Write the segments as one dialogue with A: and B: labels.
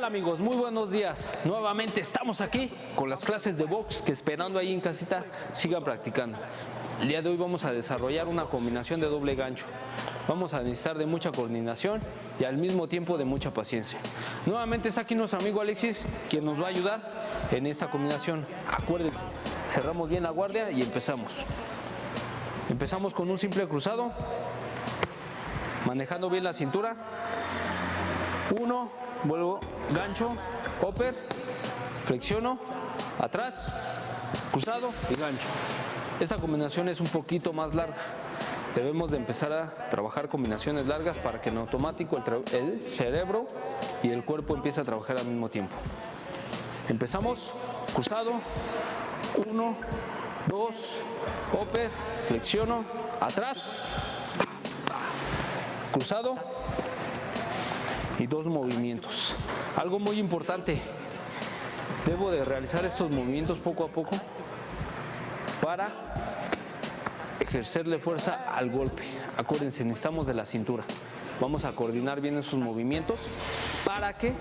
A: tal, amigos? Muy buenos días. Nuevamente estamos aquí con las clases de box que, esperando ahí en casita, sigan practicando. El día de hoy vamos a desarrollar una combinación de doble gancho. Vamos a necesitar de mucha coordinación y al mismo tiempo de mucha paciencia. Nuevamente está aquí nuestro amigo Alexis, quien nos va a ayudar en esta combinación. Acuérdense, cerramos bien la guardia y empezamos. Empezamos con un simple cruzado, manejando bien la cintura. 1, vuelvo, gancho, upper, flexiono, atrás, cruzado y gancho. Esta combinación es un poquito más larga. Debemos de empezar a trabajar combinaciones largas para que en automático el cerebro y el cuerpo empiecen a trabajar al mismo tiempo. Empezamos, cruzado, 1, 2, upper, flexiono, atrás, cruzado y 2 movimientos. Algo muy importante, debo de realizar estos movimientos poco a poco para ejercerle fuerza al golpe. Acuérdense, necesitamos de la cintura. Vamos a coordinar bien esos movimientos para que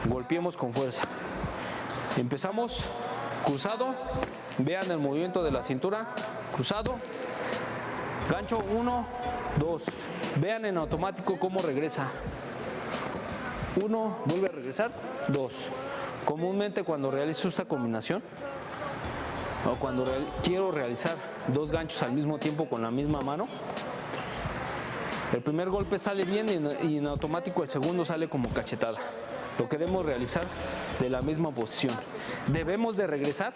A: golpeemos con fuerza. Empezamos, cruzado, vean el movimiento de la cintura, cruzado, gancho, 1, 2, vean en automático cómo regresa. 1, vuelve a regresar, 2. Comúnmente cuando realizo esta combinación o cuando quiero realizar 2 ganchos al mismo tiempo con la misma mano, el primer golpe sale bien y en automático el segundo sale como cachetada. Lo queremos realizar de la misma posición. Debemos de regresar,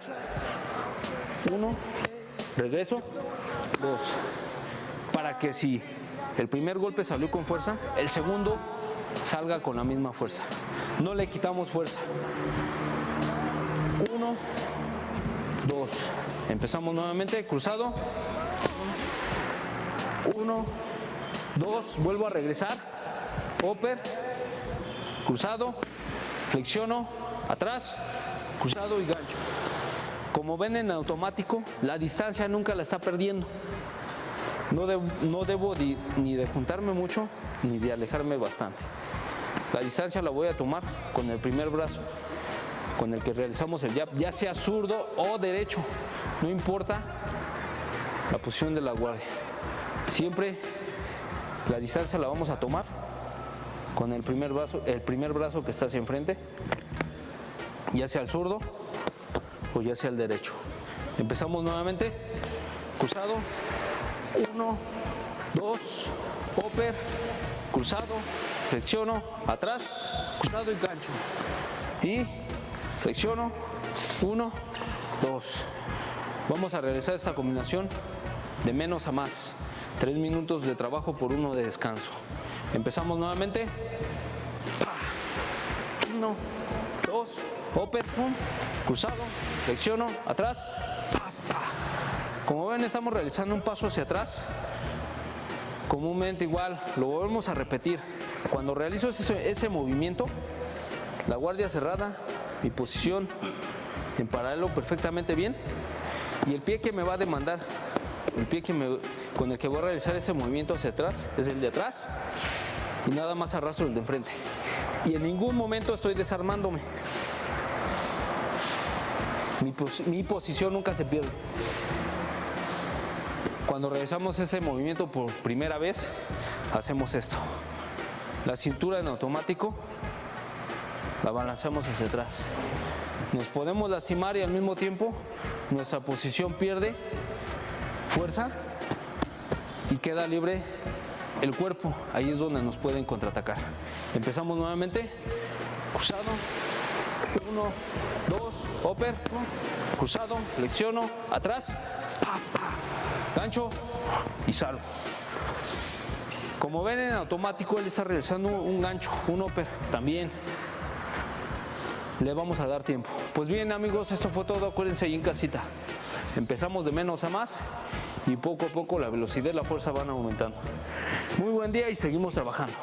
A: 1, regreso, 2, para que si el primer golpe salió con fuerza, el segundo salga con la misma fuerza. No le quitamos fuerza. 1, 2. Empezamos nuevamente, cruzado. 1, 2. Vuelvo a regresar. Upper, cruzado, flexiono, atrás, cruzado y gancho. Como ven en automático, la distancia nunca la está perdiendo. No debo ni de juntarme mucho ni de alejarme bastante. La distancia la voy a tomar con el primer brazo con el que realizamos el jab, ya sea zurdo o derecho, no importa la posición de la guardia. Siempre la distancia la vamos a tomar con el primer brazo que está hacia enfrente, ya sea el zurdo o ya sea el derecho. Empezamos nuevamente, cruzado, 1, 2, upper, cruzado, flexiono, atrás, cruzado y gancho. Y flexiono, 1, 2. Vamos a realizar esta combinación de menos a más. 3 minutos de trabajo por 1 de descanso. Empezamos nuevamente. 1, 2, upper, cruzado, flexiono, atrás. Como ven, estamos realizando un paso hacia atrás. Comúnmente igual, lo volvemos a repetir. Cuando realizo ese movimiento, la guardia cerrada, mi posición en paralelo perfectamente bien, y el pie que me va a demandar, el pie con el que voy a realizar ese movimiento hacia atrás, es el de atrás, y nada más arrastro el de enfrente. Y en ningún momento estoy desarmándome. Mi posición nunca se pierde. Cuando realizamos ese movimiento por primera vez, hacemos esto. La cintura en automático la balanceamos hacia atrás. Nos podemos lastimar y al mismo tiempo nuestra posición pierde fuerza y queda libre el cuerpo. Ahí es donde nos pueden contraatacar. Empezamos nuevamente, cruzado, 1, 2, upper, cruzado, flexiono, atrás, gancho y salgo. Como ven en automático, él está realizando un gancho, un upper también. Le vamos a dar tiempo. Pues bien, amigos, esto fue todo. Acuérdense ahí en casita. Empezamos de menos a más y poco a poco la velocidad y la fuerza van aumentando. Muy buen día y seguimos trabajando.